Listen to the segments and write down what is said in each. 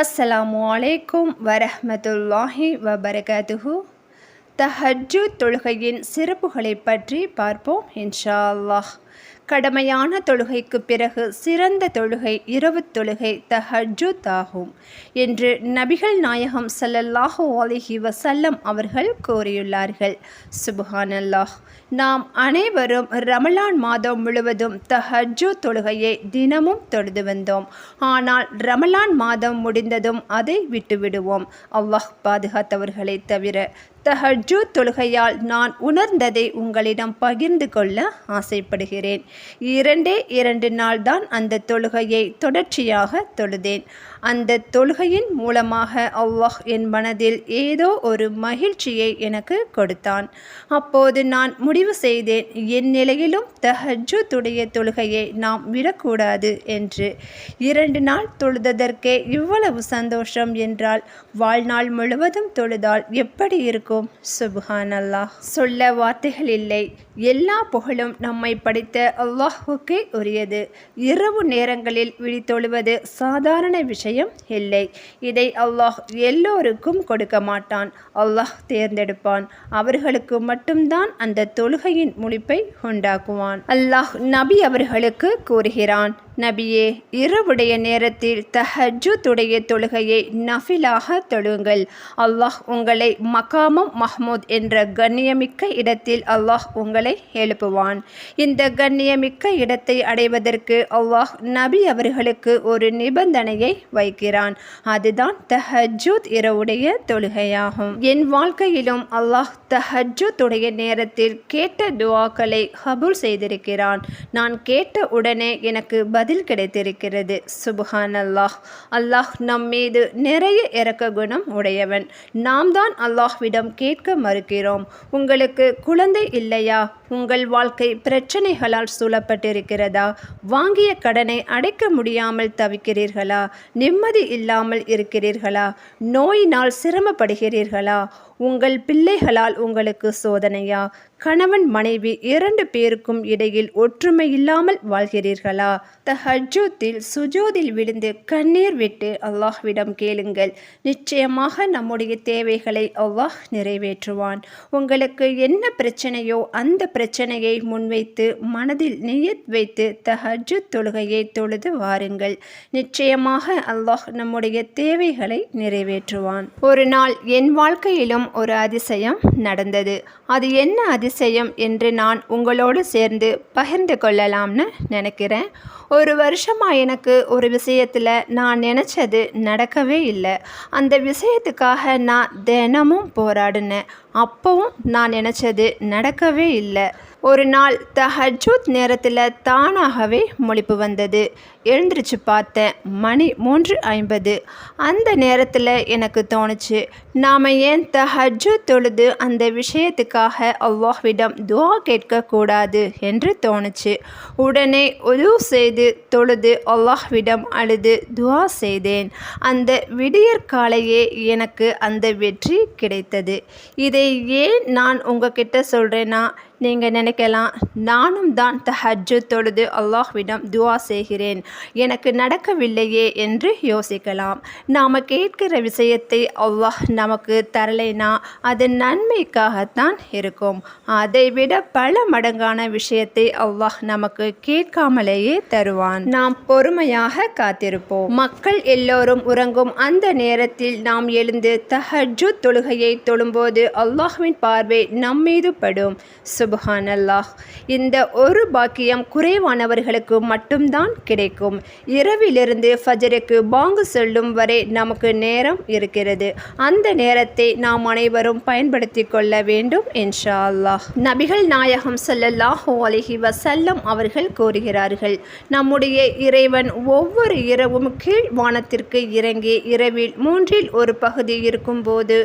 அஸ்ஸலாமு அலைக்கும் வரஹ்மத்துல்லாஹி வபரகாத்துஹு. தஹஜ்ஜுத் தொழுகையின் சிறப்புகளை பற்றி பார்ப்போம் இன்ஷா அல்லாஹ். கடமையான தொழுகைக்கு பிறகு சிறந்த தொழுகை இரவு தொழுகை தஹஜ்ஜுத் ஆகும் என்று நபிகள் நாயகம் ஸல்லல்லாஹு அலைஹி வஸல்லம் அவர்கள் கூறியுள்ளார்கள். சுப்ஹானல்லாஹ். நாம் அனைவரும் ரமலான் மாதம் முழுவதும் தஹஜ்ஜுத் தொழுகையை தினமும் தொழுது வந்தோம். ஆனால் ரமலான் மாதம் முடிந்ததும் அதை விட்டுவிடுவோம். அல்லாஹ் பாதுகாத்தவர்களை தவிர. தஹஜ்ஜுத் தொழுகையால் நான் உணர்ந்ததை உங்களிடம் பகிர்ந்து கொள்ள ஆசைப்படுகிறேன். 2 நாள் தான் அந்த தொழுகையை தொடர்ச்சியாக தொழுதேன். அந்த தொழுகையின் மூலமாக அல்லாஹ் என் மனதில் ஏதோ ஒரு மகிழ்ச்சியை எனக்கு கொடுத்தான். அப்போது நான் முடிவு செய்தேன், என் நிலையிலும் தஹஜ்ஜுடைய தொழுகையை நாம் விடக்கூடாது என்று. 2 நாள் தொழுததற்கே இவ்வளவு சந்தோஷம் என்றால் வாழ்நாள் முழுவதும் தொழுதால் எப்படி இருக்கும்? சுப்ஹானல்லாஹ். சொல்ல வார்த்தைகள் இல்லை. எல்லா புகழும் நம்மை படைத்த அல்லாஹ்வுக்கே உரியது. இரவு நேரங்களில் விழித்தொழுவது சாதாரண விஷயம் இல்லை. இதை அல்லாஹ் எல்லோருக்கும் கொடுக்க மாட்டான். அல்லாஹ் தேர்ந்தெடுப்பான். அவர்களுக்கு மட்டும்தான் அந்த தொழுகையின் முழிப்பை உண்டாக்குவான். அல்லாஹ் நபி அவர்களுக்கு கூறுகிறான், நபியே, இரவுடைய நேரத்தில் தஹஜ்ஜுடைய தொழுகையை நஃபிலாக தொழுங்கள். அல்லாஹ் உங்களை மகாமம் மஹ்மூத் என்ற கண்ணியமிக்க இடத்தில் அல்லாஹ் உங்களை எழுப்புவான். இந்த கண்ணியமிக்க இடத்தை அடைவதற்கு அல்லாஹ் நபி அவர்களுக்கு ஒரு நிபந்தனையை வைக்கிறான். அதுதான் தஹஜ்ஜுத் இரவுடைய தொழுகையாகும். என் வாழ்க்கையிலும் அல்லாஹ் தஹஜ்ஜுடைய நேரத்தில் கேட்ட துஆக்களை கபூல் செய்திருக்கிறான். நான் கேட்ட உடனே எனக்கு பதில் கிடைத்திருக்கிறது. சுப்ஹானல்லாஹ். அல்லாஹ் நம் மீது நிறைய இரக்க குணம் உடையவன். நாம் தான் அல்லாஹ்விடம் கேட்க மறுக்கிறோம். உங்களுக்கு குழந்தை இல்லையா? உங்கள் வாழ்க்கை பிரச்சனைகளால் சூழப்பட்டிருக்கிறதா? வாங்கிய கடனை அடைக்க முடியாமல் தவிக்கிறீர்களா? நிம்மதி இல்லாமல் இருக்கிறீர்களா? நோயினால் சிரமப்படுகிறீர்களா? உங்கள் பிள்ளைகளால் உங்களுக்கு சோதனையா? கணவன் மனைவி 2 பேருக்கும் இடையில் ஒற்றுமை இல்லாமல் வாழ்கிறீர்களா? தஹஜ்ஜுத்தில் சுஜூதில் விழுந்து கண்ணீர் விட்டு அல்லாஹ்விடம் கேளுங்கள். நிச்சயமாக நம்முடைய தேவைகளை அல்லாஹ் நிறைவேற்றுவான். உங்களுக்கு என்ன பிரச்சனையோ அந்த பிரச்சனையை முன்வைத்து மனதில் நியத் வைத்து தஹஜ்ஜுத் தொழுகையை தொழுது வாருங்கள். நிச்சயமாக அல்லாஹ் நம்முடைய தேவைகளை நிறைவேற்றுவான். ஒரு நாள் என் வாழ்க்கையிலும் ஒரு அதிசயம் நடந்தது. அது என்ன அதிசயம் என்று நான் உங்களோடு சேர்ந்து பகிர்ந்து கொள்ளலாம்னு நினைக்கிறேன். ஒரு வருஷமாக எனக்கு ஒரு விஷயத்தில் நான் நினச்சது நடக்கவே இல்லை. அந்த விஷயத்துக்காக நான் தினமும் போராடினேன். அப்போவும் நான் நினச்சது நடக்கவே இல்லை. ஒரு நாள் தஹஜ்ஜுத் நேரத்தில் தானாகவே முழிப்பு வந்தது. எழுந்திரிச்சு பார்த்தேன். மணி 3:50. அந்த நேரத்தில் எனக்கு தோணுச்சு, நாம் ஏன் தஹஜ்ஜுத் தொழுது அந்த விஷயத்துக்காக அல்லாஹ்விடம் துஆ கேட்கக்கூடாது என்று தோணுச்சு. உடனே உது செய்து தொழுது அல்லாஹ்விடம் அழுது துஆ செய்தேன். அந்த விடியற்காலையே எனக்கு அந்த வெற்றி கிடைத்தது. இதை ஏன் நான் உங்ககிட்ட சொல்கிறேன்னா, நீங்கள் நினைக்கலாம், நானும் தான் தஹஜ்ஜுத் தொழுது அல்லாஹ்விடம் துஆ செய்கிறேன், எனக்கு நடக்கவில்லையே என்று யோசிக்கலாம். நாம் கேட்கிற விஷயத்தை அல்லாஹ் நமக்கு தரலைனா அது நன்மைக்காகத்தான் இருக்கும். அதைவிட பல மடங்கான விஷயத்தை அல்லாஹ் நமக்கு கேட்காமலேயே தருவான். நாம் பொறுமையாக காத்திருப்போம். மக்கள் எல்லோரும் உறங்கும் அந்த நேரத்தில் நாம் எழுந்து தஹஜ்ஜுத் தொழுகையை தொழும்போது அல்லாஹ்வின் பார்வை நம்மீது படும். சுப்ஹானல்லாஹ். இந்த ஒரு பாக்கியம் குறைவானவர்களுக்கு மட்டும்தான் கிடைக்கும். இரவிலிருந்து ஃபஜருக்கு பாங்கு சொல்லும் வரை நமக்கு நேரம் இருக்கிறது. அந்த நேரத்தை நாம் அனைவரும் பயன்படுத்தி கொள்ள வேண்டும் இன்ஷா அல்லாஹ். நபிகள் நாயகம் ஸல்லல்லாஹு அலைஹி வஸல்லம் அவர்கள் கூறுகிறார்கள், நம்முடைய இறைவன் ஒவ்வொரு இரவும் கீழ் வானத்திற்கு இறங்கி இரவில் 1/3 பகுதி இருக்கும்போது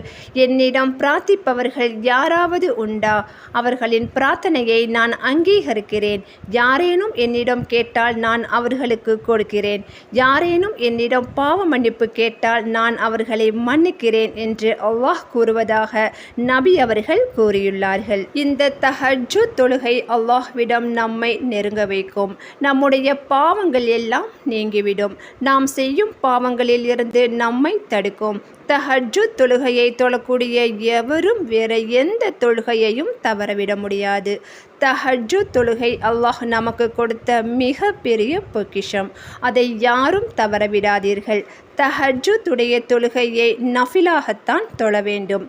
என்னிடம் பிரார்த்திப்பவர்கள் யாராவது உண்டா? அவர்களின் பிரார்த்தனையை நான் அங்கீகரிக்கிறேன். யாரேனும் என்னிடம் கேட்டால் நான் அவர்களுக்கு கொடுக்கிறேன். யாரேனும் என்னிடம் பாவ மன்னிப்பு கேட்டால் நான் அவர்களை மன்னிக்கிறேன் என்று அல்லாஹ் கூறுவதாக நபி அவர்கள் கூறியுள்ளார்கள். இந்த தஹஜ்ஜுத் தொழுகை அல்லாஹ்விடம் நம்மை நெருங்க வைக்கும். நம்முடைய பாவங்கள் எல்லாம் நீங்கிவிடும். நாம் செய்யும் பாவங்களில் இருந்து நம்மை தடுக்கும். தஹஜ்ஜுத் தொழுகையை தொழக்கூடிய எவரும் வேற எந்த தொழுகையையும் தவறவிட முடியாது. தஹஜ்ஜுத் தொழுகை அல்லாஹ் நமக்கு கொடுத்த மிக பெரிய பொக்கிஷம். அதை யாரும் தவறவிடாதீர்கள். தஹஜ்ஜுடைய தொழுகையை நஃபிலாகத்தான் தொழ வேண்டும்.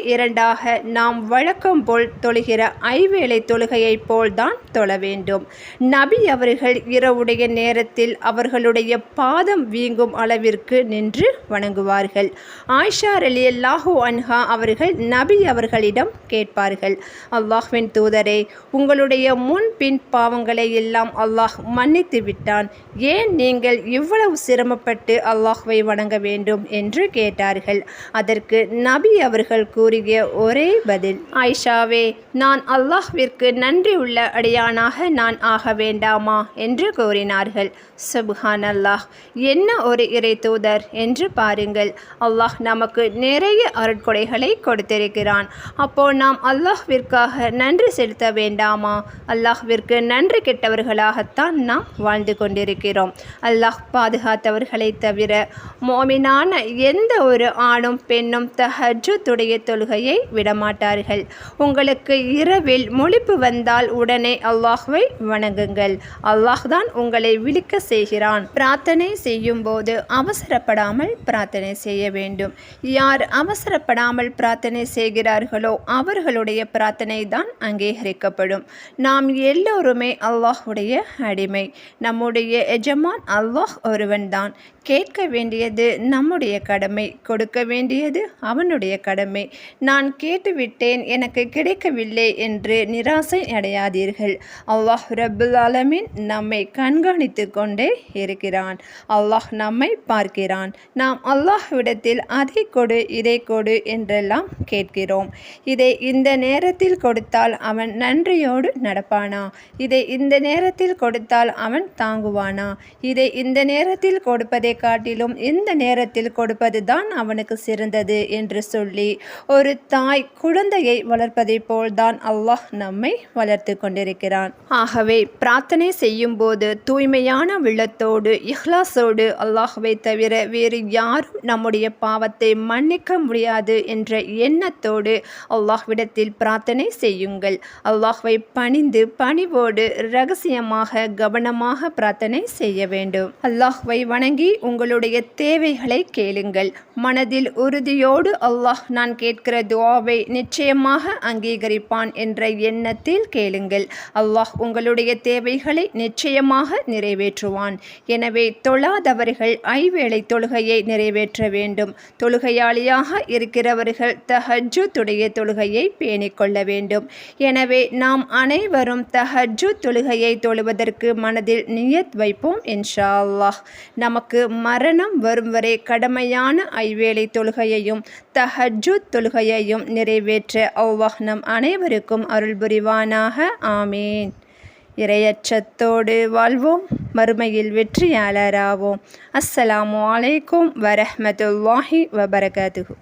இரண்டாக நாம் வழக்கம் போல் தொழுகிற ஐவேளை தொழுகையைப் போல்தான் தொழ வேண்டும். நபி அவர்கள் இரவுடைய நேரத்தில் அவர்களுடைய பாதம் வீங்கும் அளவிற்கு நின்று வணங்குவார்கள். ஆயிஷா ரலியல்லாஹு அன்ஹா அவர்கள் நபி அவர்களிடம் கேட்பார்கள், அல்லாஹ்வின் தூதரே, உங்களுடைய முன்பின் பாவங்களை எல்லாம் அல்லாஹ் மன்னித்து விட்டான். ஏன் நீங்கள் இவ்வளவு சிரமப்பட்டு அல்லாஹ்வை வணங்க வேண்டும் என்று கேட்டார்கள். அதற்கு நபி அவர்கள் கூறிய ஒரே பதில், ஆயிஷாவே, நான் அல்லாஹ்விற்கு நன்றி உள்ள அடியானாக நான் ஆக வேண்டாமா என்று கூறினார்கள். சுப்ஹான் அல்லாஹ், என்ன ஒரு இறை தூதர் என்று பாருங்கள். அல்லாஹ் நமக்கு நிறைய அருட்கொடைகளை கொடுத்திருக்கிறான். அப்போ நாம் அல்லாஹ்விற்காக நன்றி செலுத்த வேண்டாமா? அல்லாஹ்விற்கு நன்றி கெட்டவர்களாகத்தான் நாம் வாழ்ந்து கொண்டிருக்கிறோம். அல்லாஹ் பாதுகாத்தவர்களை தவிர மோமினான எந்த ஒரு ஆணும் பெண்ணும் தஹஜ்ஜுடைய தொழுகையை விடமாட்டார்கள். உங்களுக்கு இரவில் முழிப்பு வந்தால் உடனே அல்லாஹ்வை வணங்குங்கள். அல்லாஹ் தான் உங்களை விழிக்க செய்கிறான். பிரார்த்தனை செய்யும் போது அவசரப்படாமல் பிரார்த்தனை செய்ய வேண்டும். யார் அவசரப்படாமல் பிரார்த்தனை செய்கிறார்களோ அவர்களுடைய பிரார்த்தனை தான் அங்கீகரிக்கப்படும். நாம் எல்லோருமே அல்லாஹ்வுடைய அடிமை. நம்முடைய எஜமான் அல்லாஹ் ஒருவன்தான். கேட்க வேண்டியது நம்முடைய கடமை, கொடுக்க வேண்டியது அவனுடைய கடமை. நான் கேட்டுவிட்டேன், எனக்கு கிடைக்கவில்லை என்று நிராசை அடையாதீர்கள். அல்லாஹ் ரப்புல் ஆலமீன் நம்மை கண்காணித்து கொண்டே இருக்கிறான். அல்லாஹ் நம்மை பார்க்கிறான். நாம் அல்லாஹ்விடத்தில் அதை கொடு இதை கொடு என்றெல்லாம் கேட்கிறோம். இதை இந்த நேரத்தில் கொடுத்தால் அவன் நன்றியோடு நடப்பானா? இதை இந்த நேரத்தில் கொடுத்தால் அவன் தாங்குவானா? இதை இந்த நேரத்தில் கொடுப்பதை காட்டிலும் இந்த நேரத்தில் கொடுப்பது தான் அவனுக்கு சிறந்தது என்று சொல்லி ஒரு தாய் குழந்தையை வளர்ப்பதை போல்தான் அல்லாஹ் நம்மை வளர்த்து கொண்டிருக்கிறான். ஆகவே பிரார்த்தனை செய்யும் போது தூய்மையான உள்ளத்தோடு இஹ்லாஸோடு அல்லாஹ்வை தவிர வேறு யாரும் நம்முடைய பாவத்தை மன்னிக்க முடியாது என்ற எண்ணத்தோடு அல்லாஹ்விடத்தில் பிரார்த்தனை செய்யுங்கள். அல்லாஹ்வை பணிந்து பணிவோடு ரகசியமாக கவனமாக பிரார்த்தனை செய்ய வேண்டும். அல்லாஹ்வை வணங்கி உங்களுடைய தேவைகளை கேளுங்கள். மனதில் உறுதியோடு அல்லாஹ் நான் கேட்கிற துஆவை நிச்சயமாக அங்கீகரிப்பான் என்ற எண்ணத்தில் கேளுங்கள். அல்லாஹ் உங்களுடைய தேவைகளை நிச்சயமாக நிறைவேற்றுவான். எனவே தொழாதவர்கள் ஐவேளை தொழுகையை நிறைவேற்ற வேண்டும். தொழுகையாளியாக இருக்கிறவர்கள் தஹஜ்ஜுடைய தொழுகையை பேணிக்கொள்ள வேண்டும். எனவே நாம் அனைவரும் தஹஜ்ஜுத் தொழுகையை தொழுவதற்கு மனதில் நியத் வைப்போம். இன்ஷா அல்லாஹ் நமக்கு மரணம் வரும் வரை கடமையான ஐவேளை தொழுகையையும் தஹஜ்ஜுத் தொழுகையையும் நிறைவேற்ற அல்லாஹ் நம் அனைவருக்கும் அருள் புரிவானாக. ஆமீன். இறையச்சத்தோடு வாழ்வோம், மறுமையில் வெற்றியாளராவோம். அஸ்ஸலாமு அலைக்கும் வரஹ்மத்துல்லாஹி வபரகாத்துஹு.